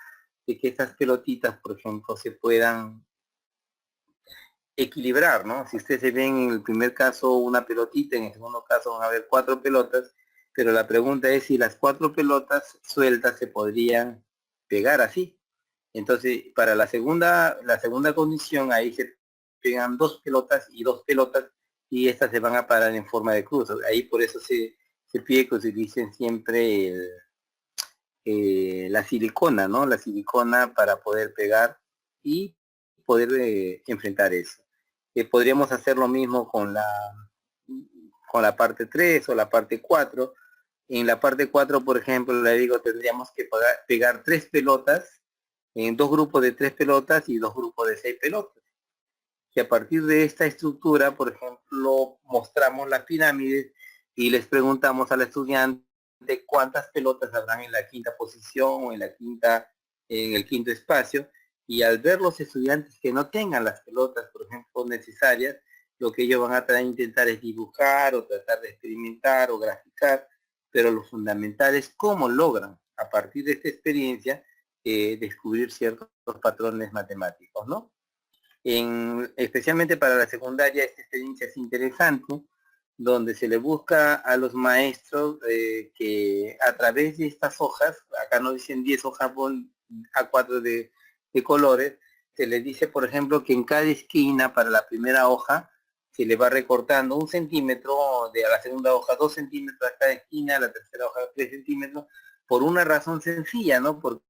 Speaker 1: que estas pelotitas, por ejemplo, se puedan equilibrar, ¿no? Si ustedes se ven en el primer caso una pelotita, en el segundo caso van a haber 4 pelotas, pero la pregunta es si las 4 pelotas sueltas se podrían pegar así. Entonces, para la segunda condición, ahí se pegan 2 pelotas y 2 pelotas, y estas se van a parar en forma de cruz. Ahí por eso se pide que utilicen siempre la silicona, ¿no? La silicona para poder pegar y poder enfrentar eso. Podríamos hacer lo mismo con la parte 3 o la parte 4. En la parte 4, por ejemplo, le digo, tendríamos que pegar 3 pelotas en 2 grupos de 3 pelotas y 2 grupos de 6 pelotas. que a partir de esta estructura, por ejemplo, mostramos las pirámides y les preguntamos al estudiante cuántas pelotas habrán en la quinta posición o en el quinto espacio, y al ver los estudiantes que no tengan las pelotas, por ejemplo, necesarias, lo que ellos van a intentar es dibujar o tratar de experimentar o graficar, pero lo fundamental es cómo logran, a partir de esta experiencia, descubrir ciertos patrones matemáticos, ¿no? Especialmente para la secundaria, esta experiencia es interesante, donde se le busca a los maestros que a través de estas hojas, acá nos dicen 10 hojas A4 de colores, se les dice, por ejemplo, que en cada esquina, para la primera hoja, se le va recortando 1 centímetro, a la segunda hoja 2 centímetros a cada esquina, a la tercera hoja 3 centímetros, por una razón sencilla, ¿no? Porque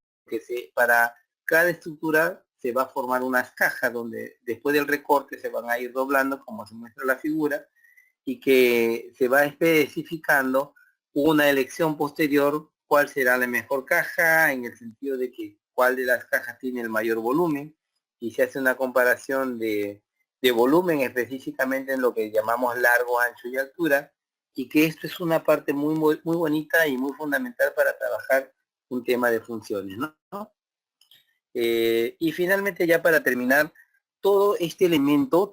Speaker 1: para cada estructura se va a formar unas cajas donde después del recorte se van a ir doblando, como se muestra la figura, y que se va especificando una elección posterior cuál será la mejor caja, en el sentido de que cuál de las cajas tiene el mayor volumen, y se hace una comparación de volumen específicamente en lo que llamamos largo, ancho y altura, y que esto es una parte muy bonita y muy fundamental para trabajar un tema de funciones, ¿no? Y finalmente, ya para terminar, todo este elemento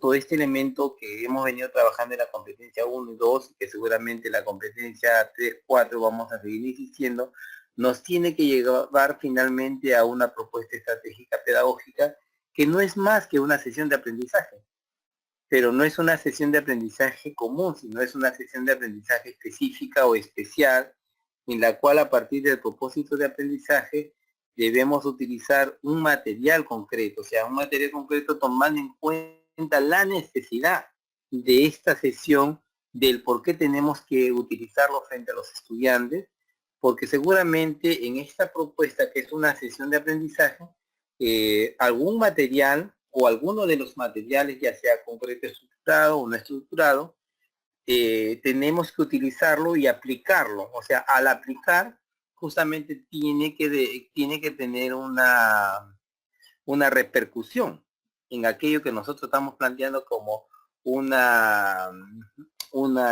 Speaker 1: que hemos venido trabajando en la competencia 1 y 2, que seguramente la competencia 3, 4 vamos a seguir insistiendo, nos tiene que llevar finalmente a una propuesta estratégica pedagógica que no es más que una sesión de aprendizaje, pero no es una sesión de aprendizaje común, sino es una sesión de aprendizaje específica o especial, en la cual a partir del propósito de aprendizaje debemos utilizar un material concreto, o sea, un material concreto tomando en cuenta la necesidad de esta sesión, del por qué tenemos que utilizarlo frente a los estudiantes, porque seguramente en esta propuesta, que es una sesión de aprendizaje, algún material o alguno de los materiales, ya sea concreto estructurado o no estructurado, tenemos que utilizarlo y aplicarlo. O sea, al aplicar, justamente tiene que tener una repercusión en aquello que nosotros estamos planteando como una,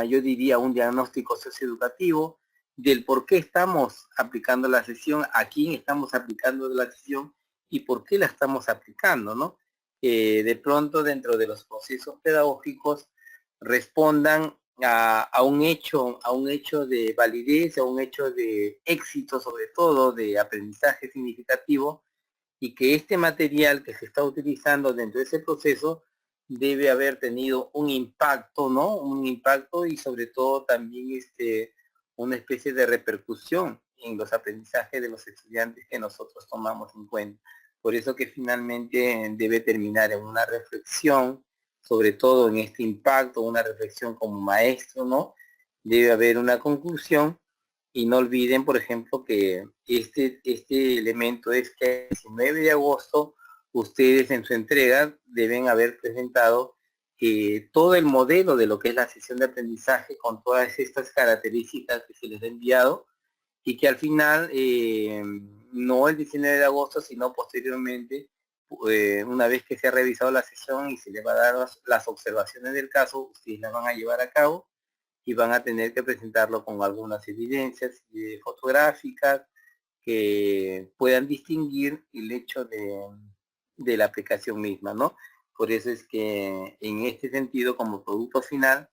Speaker 1: yo diría, un diagnóstico socioeducativo del por qué estamos aplicando la sesión, a quién estamos aplicando la sesión y por qué la estamos aplicando, ¿no? De pronto, dentro de los procesos pedagógicos, respondan a un hecho de validez, a un hecho de éxito, sobre todo de aprendizaje significativo, y que este material que se está utilizando dentro de ese proceso debe haber tenido un impacto, ¿no? Un impacto, y sobre todo también una especie de repercusión en los aprendizajes de los estudiantes que nosotros tomamos en cuenta. Por eso que finalmente debe terminar en una reflexión, sobre todo en este impacto, una reflexión como maestro, ¿no? Debe haber una conclusión. Y no olviden, por ejemplo, que este elemento es que el 19 de agosto ustedes en su entrega deben haber presentado todo el modelo de lo que es la sesión de aprendizaje con todas estas características que se les ha enviado, y que al final, no el 19 de agosto, sino posteriormente, una vez que se ha revisado la sesión y se le va a dar las observaciones del caso, ustedes las van a llevar a cabo y van a tener que presentarlo con algunas evidencias fotográficas que puedan distinguir el hecho de la aplicación misma, ¿no? Por eso es que en este sentido, como producto final,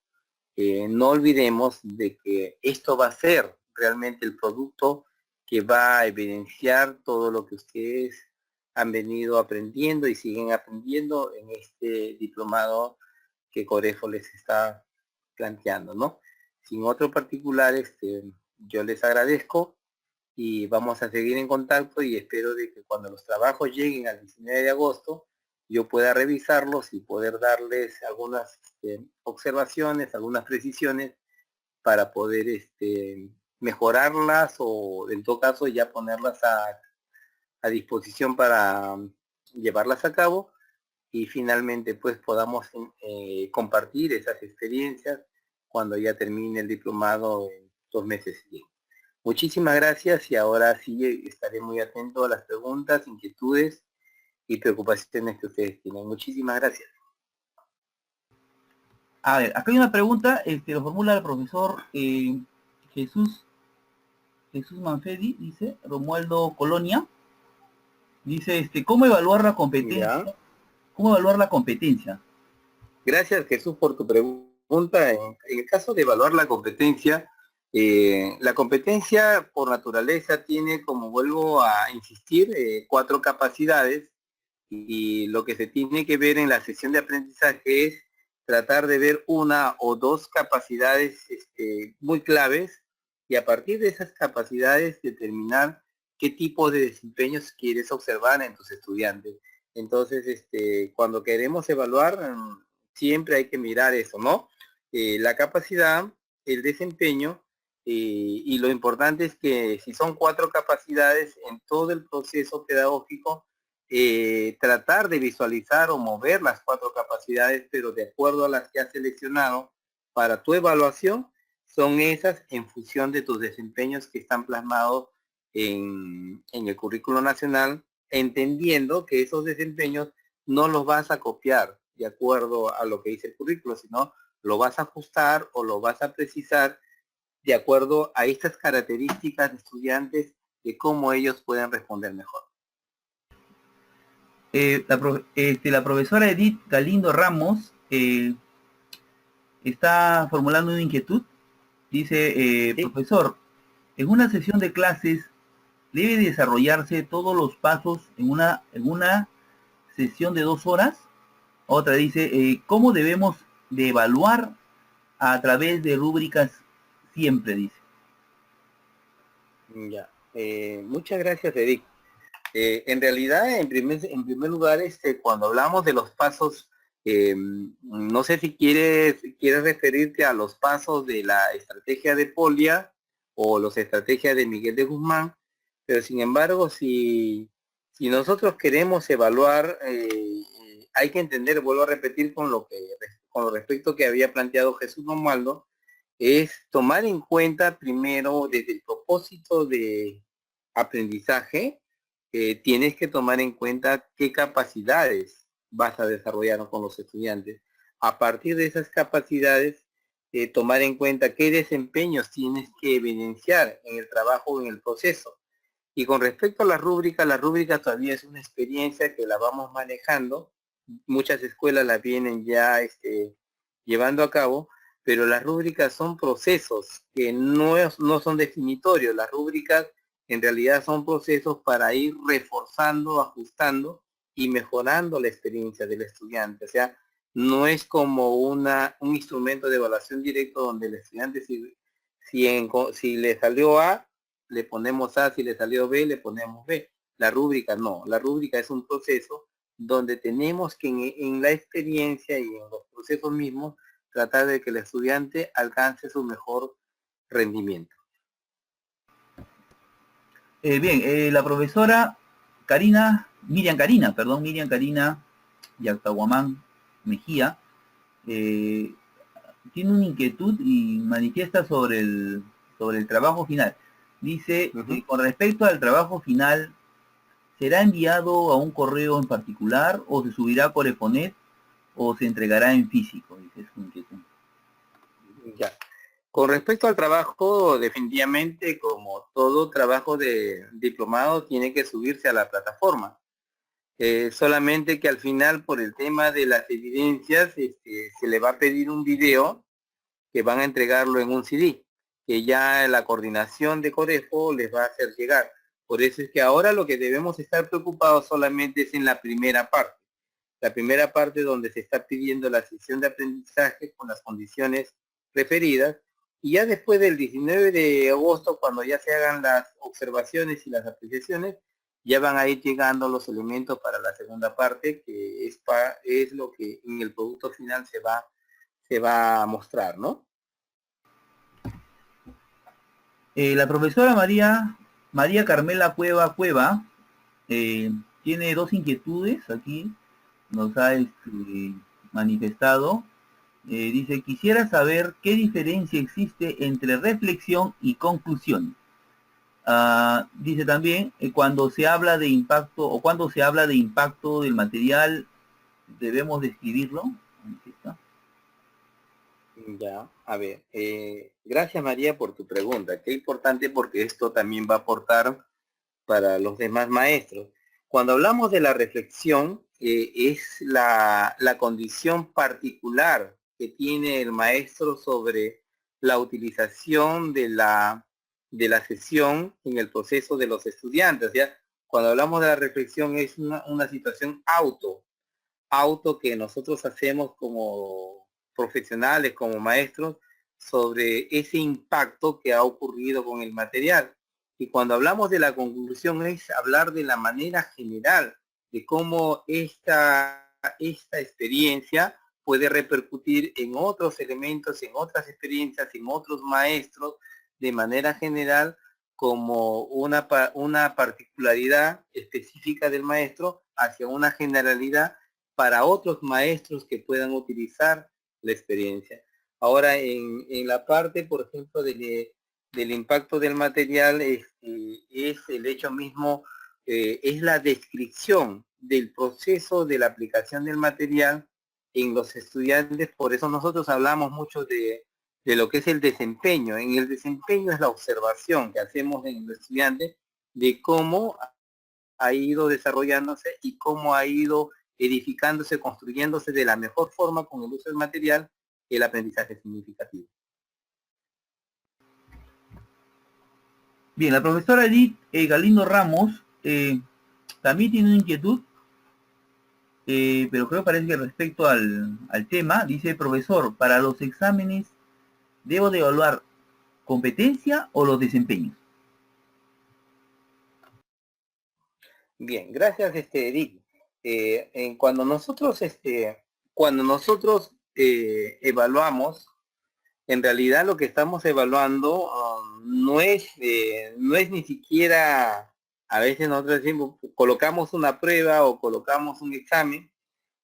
Speaker 1: no olvidemos de que esto va a ser realmente el producto que va a evidenciar todo lo que ustedes han venido aprendiendo y siguen aprendiendo en este diplomado que Corefo les está planteando, ¿no? Sin otro particular, yo les agradezco y vamos a seguir en contacto, y espero de que cuando los trabajos lleguen al 19 de agosto, yo pueda revisarlos y poder darles algunas observaciones, algunas precisiones para poder mejorarlas, o en todo caso ya ponerlas a disposición para llevarlas a cabo, y finalmente pues podamos compartir esas experiencias cuando ya termine el diplomado en 2 meses siguientes. Muchísimas gracias, y ahora sí estaré muy atento a las preguntas, inquietudes y preocupaciones que ustedes tienen. Muchísimas gracias.
Speaker 2: A ver, acá hay una pregunta, lo formula el profesor Jesús, Jesús Manfredi, dice, Romualdo Colonia, dice, ¿cómo evaluar la
Speaker 1: ¿Ya?
Speaker 2: competencia? ¿Cómo evaluar la competencia?
Speaker 1: Gracias, Jesús, por tu pregunta. En el caso de evaluar la competencia por naturaleza tiene, como vuelvo a insistir, 4 capacidades, y lo que se tiene que ver en la sesión de aprendizaje es tratar de ver una o dos capacidades muy claves, y a partir de esas capacidades determinar qué tipo de desempeños quieres observar en tus estudiantes. Entonces, cuando queremos evaluar, siempre hay que mirar eso, ¿no? La capacidad, el desempeño, y lo importante es que si son 4 capacidades en todo el proceso pedagógico, tratar de visualizar o mover las 4 capacidades, pero de acuerdo a las que has seleccionado para tu evaluación, son esas en función de tus desempeños que están plasmados en el currículo nacional, entendiendo que esos desempeños no los vas a copiar de acuerdo a lo que dice el currículo, sino lo vas a ajustar o lo vas a precisar de acuerdo a estas características de estudiantes, de cómo ellos pueden responder mejor.
Speaker 2: La profesora Edith Galindo Ramos está formulando una inquietud. Dice,
Speaker 1: ¿Sí?
Speaker 2: profesor, en una sesión de clases debe desarrollarse todos los pasos en una sesión de 2 horas. Otra dice, ¿cómo debemos de evaluar a través de rúbricas siempre? Dice.
Speaker 1: Ya. Muchas gracias, Eric. En realidad, en primer lugar, cuando hablamos de los pasos, no sé si quieres referirte a los pasos de la estrategia de Polia o las estrategias de Miguel de Guzmán, pero sin embargo, si nosotros queremos evaluar, hay que entender, vuelvo a repetir con lo respecto que había planteado Jesús Romualdo, es tomar en cuenta primero desde el propósito de aprendizaje. Tienes que tomar en cuenta qué capacidades vas a desarrollar con los estudiantes. A partir de esas capacidades, tomar en cuenta qué desempeños tienes que evidenciar en el trabajo, en el proceso. Y con respecto a la rúbrica todavía es una experiencia que la vamos manejando. Muchas escuelas la vienen ya llevando a cabo, pero las rúbricas son procesos que no son definitorios. Las rúbricas en realidad son procesos para ir reforzando, ajustando y mejorando la experiencia del estudiante. O sea, no es como un instrumento de evaluación directo donde el estudiante si le salió A, le ponemos A, si le salió B, le ponemos B. La rúbrica no, la rúbrica es un proceso donde tenemos que en la experiencia y en los procesos mismos tratar de que el estudiante alcance su mejor rendimiento.
Speaker 2: Bien, la profesora Miriam Karina Yactahuamán Mejía, tiene una inquietud y manifiesta sobre el trabajo final. Dice, con respecto al trabajo final, ¿será enviado a un correo en particular o se subirá por Eponet o se entregará en físico? Dice su inquietud.
Speaker 1: Ya. Con respecto al trabajo, definitivamente, como todo trabajo de diplomado, tiene que subirse a la plataforma. Solamente que al final, por el tema de las evidencias, se le va a pedir un video que van a entregarlo en un CD, que ya la coordinación de Corefo les va a hacer llegar. Por eso es que ahora lo que debemos estar preocupados solamente es en la primera parte. La primera parte donde se está pidiendo la sesión de aprendizaje con las condiciones referidas, y ya después del 19 de agosto, cuando ya se hagan las observaciones y las apreciaciones, ya van a ir llegando los elementos para la segunda parte, que es lo que en el producto final se va a mostrar, ¿no?
Speaker 2: La profesora María Carmela Cueva tiene 2 inquietudes aquí, nos ha manifestado. Dice, quisiera saber qué diferencia existe entre reflexión y conclusión. Dice también, cuando se habla de impacto o cuando se habla de impacto del material, debemos describirlo. Aquí está.
Speaker 1: Ya, a ver, gracias María por tu pregunta. Qué importante porque esto también va a aportar para los demás maestros. Cuando hablamos de la reflexión, es la condición particular que tiene el maestro sobre la utilización de la sesión en el proceso de los estudiantes. ¿Ya? Cuando hablamos de la reflexión es una situación auto que nosotros hacemos como profesionales, como maestros, sobre ese impacto que ha ocurrido con el material. Y cuando hablamos de la conclusión es hablar de la manera general, de cómo esta experiencia puede repercutir en otros elementos, en otras experiencias, en otros maestros, de manera general, como una particularidad específica del maestro hacia una generalidad para otros maestros que puedan utilizar la experiencia. Ahora, en la parte, por ejemplo, del impacto del material, es el hecho mismo, es la descripción del proceso de la aplicación del material en los estudiantes. Por eso nosotros hablamos mucho de lo que es el desempeño. En el desempeño es la observación que hacemos en el estudiante de cómo ha ido desarrollándose y cómo ha ido edificándose, construyéndose de la mejor forma con el uso del material, el aprendizaje significativo.
Speaker 2: Bien, la profesora Edith Galindo Ramos también tiene una inquietud, pero creo que parece que respecto al tema, dice: profesor, para los exámenes, ¿debo de evaluar competencia o los desempeños?
Speaker 1: Bien, gracias, Edith. Cuando nosotros evaluamos, en realidad lo que estamos evaluando no es ni siquiera, a veces nosotros decimos, colocamos una prueba o colocamos un examen,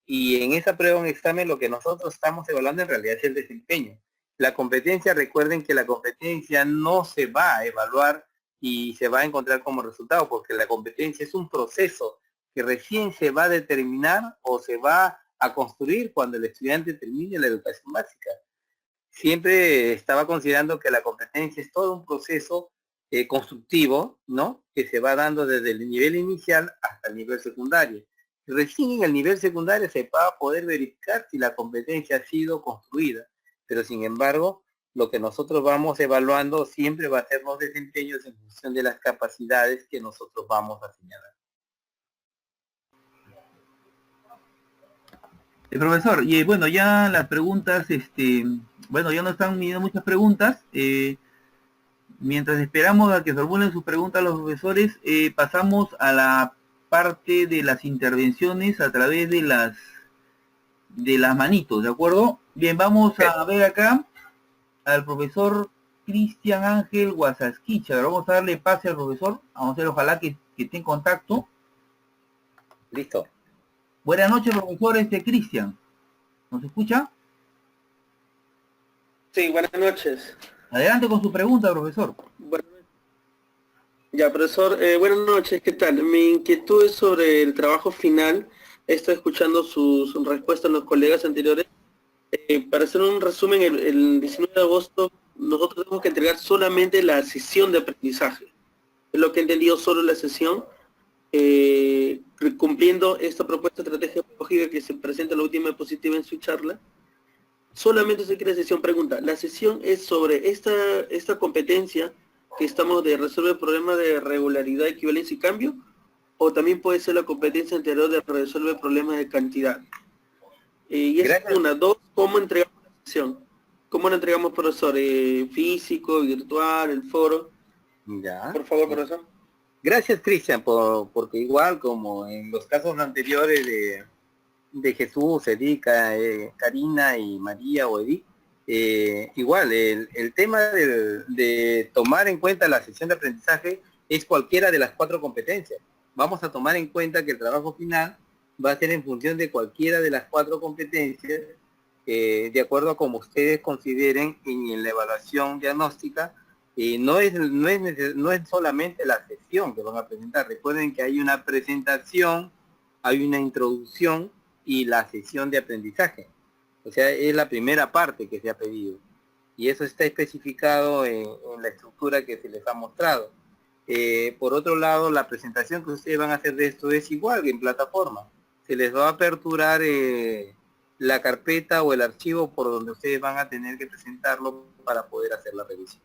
Speaker 1: y en esa prueba o un examen lo que nosotros estamos evaluando en realidad es el desempeño. La competencia, recuerden que la competencia no se va a evaluar y se va a encontrar como resultado, porque la competencia es un proceso que recién se va a determinar o se va a construir cuando el estudiante termine la educación básica. Siempre estaba considerando que la competencia es todo un proceso constructivo, ¿no? Que se va dando desde el nivel inicial hasta el nivel secundario. Recién en el nivel secundario se va a poder verificar si la competencia ha sido construida, pero sin embargo, lo que nosotros vamos evaluando siempre va a ser los desempeños en función de las capacidades que nosotros vamos a señalar.
Speaker 2: Profesor, y bueno, ya las preguntas, bueno, ya no están viniendo muchas preguntas. Mientras esperamos a que formulen sus preguntas los profesores, pasamos a la parte de las intervenciones a través de las manitos, ¿de acuerdo? Bien, vamos a ver acá al profesor Cristian Ángel Guasasquicha. Vamos a darle pase al profesor. Vamos a ver, ojalá que esté en contacto.
Speaker 1: Listo.
Speaker 2: Buenas noches, profesor Cristian. ¿Nos escucha?
Speaker 3: Sí, buenas noches.
Speaker 2: Adelante con su pregunta, profesor.
Speaker 3: Ya, profesor, buenas noches, ¿qué tal? Mi inquietud es sobre el trabajo final. Estoy escuchando sus respuestas a los colegas anteriores. Para hacer un resumen, el 19 de agosto nosotros tenemos que entregar solamente la sesión de aprendizaje. Es lo que he entendido, solo la sesión. Cumpliendo esta propuesta de estrategia pedagógica que se presenta la última diapositiva en su charla. Solamente se quiere sesión. Pregunta, ¿la sesión es sobre esta competencia que estamos de resolver problemas de regularidad, equivalencia y cambio? ¿O también puede ser la competencia anterior de resolver problemas de cantidad? Y es una. Dos, ¿cómo entregamos la sesión? ¿Cómo la entregamos, profesor? ¿Físico, virtual, el foro?
Speaker 1: Ya.
Speaker 3: Por favor, profesor.
Speaker 1: Gracias, Cristian, porque igual como en los casos anteriores de Jesús, Edica, Karina y María o Edith, igual el tema de tomar en cuenta la sesión de aprendizaje es cualquiera de las 4 competencias. Vamos a tomar en cuenta que el trabajo final va a ser en función de cualquiera de las 4 competencias, de acuerdo a como ustedes consideren en la evaluación diagnóstica. No es solamente la sesión que van a presentar. Recuerden que hay una presentación, hay una introducción y la sesión de aprendizaje. O sea, es la primera parte que se ha pedido. Y eso está especificado en la estructura que se les ha mostrado. Por otro lado, la presentación que ustedes van a hacer de esto es igual que en plataforma. Se les va a aperturar la carpeta o el archivo por donde ustedes van a tener que presentarlo para poder hacer la revisión.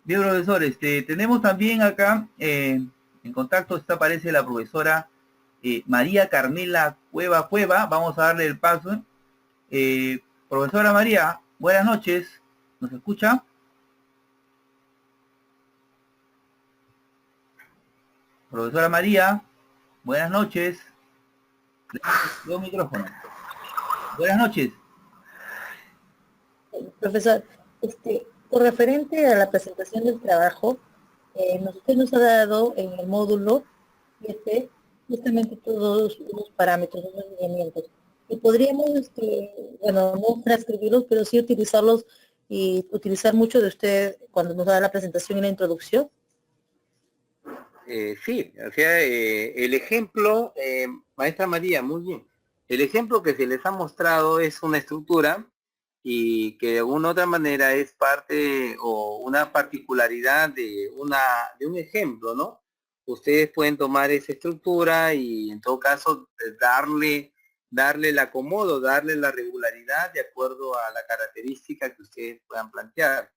Speaker 2: Bien, profesor, tenemos también acá en contacto, aparece la profesora María Carmela Cueva. Vamos a darle el paso. Profesora María, buenas noches. ¿Nos escucha? Profesora María, buenas noches. Le micrófono. Buenas noches.
Speaker 4: Profesor, con referente a la presentación del trabajo, usted nos ha dado en el módulo 7 justamente todos los parámetros, los lineamientos. Y podríamos, bueno, no transcribirlos, pero sí utilizarlos y utilizar mucho de usted cuando nos da la presentación y la introducción.
Speaker 1: Sí, o sea, el ejemplo, maestra María, muy bien. El ejemplo que se les ha mostrado es una estructura y que de alguna otra manera es parte o una particularidad de un ejemplo, ¿no? Ustedes pueden tomar esa estructura y en todo caso darle el acomodo, darle la regularidad de acuerdo a la característica que ustedes puedan plantear.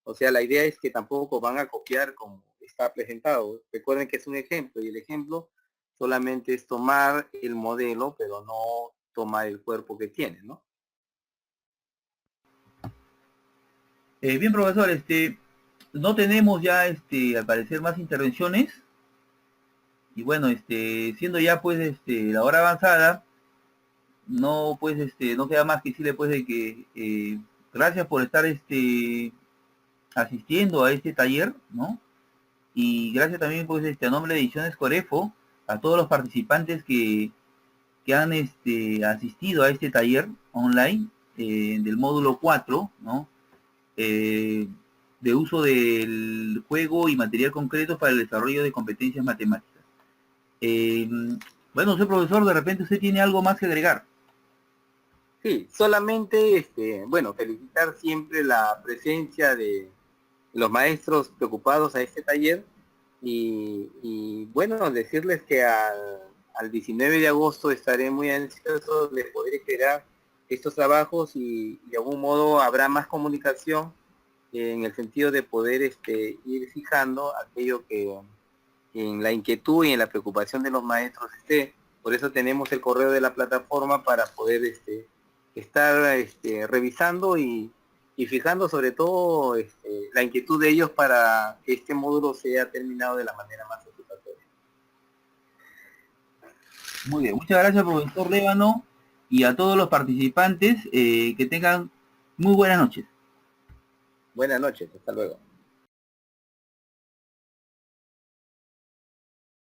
Speaker 1: O sea, la idea es que tampoco van a copiar como está presentado. Recuerden que es un ejemplo y el ejemplo solamente es tomar el modelo, pero no tomar el cuerpo que tiene, ¿no?
Speaker 2: Bien, profesor, no tenemos ya, al parecer, más intervenciones. Y bueno, siendo ya, pues, la hora avanzada, no, pues, no queda más que decirle, pues, de que gracias por estar, asistiendo a este taller, ¿no? Y gracias también, pues, a nombre de Ediciones Corefo, a todos los participantes que han, asistido a este taller online del módulo 4, ¿no? De uso del juego y material concreto para el desarrollo de competencias matemáticas. Bueno, señor profesor, de repente usted tiene algo más que agregar.
Speaker 1: Sí, solamente, bueno, felicitar siempre la presencia de los maestros preocupados a este taller y bueno, decirles que al 19 de agosto estaré muy ansioso de poder esperar estos trabajos y de algún modo habrá más comunicación en el sentido de poder ir fijando aquello que en la inquietud y en la preocupación de los maestros esté. Por eso tenemos el correo de la plataforma para poder estar revisando y fijando sobre todo la inquietud de ellos para que este módulo sea terminado de la manera más satisfactoria.
Speaker 2: Muy bien, muchas gracias, profesor Lévano, y a todos los participantes, que tengan muy buenas noches.
Speaker 1: Buenas noches, hasta luego.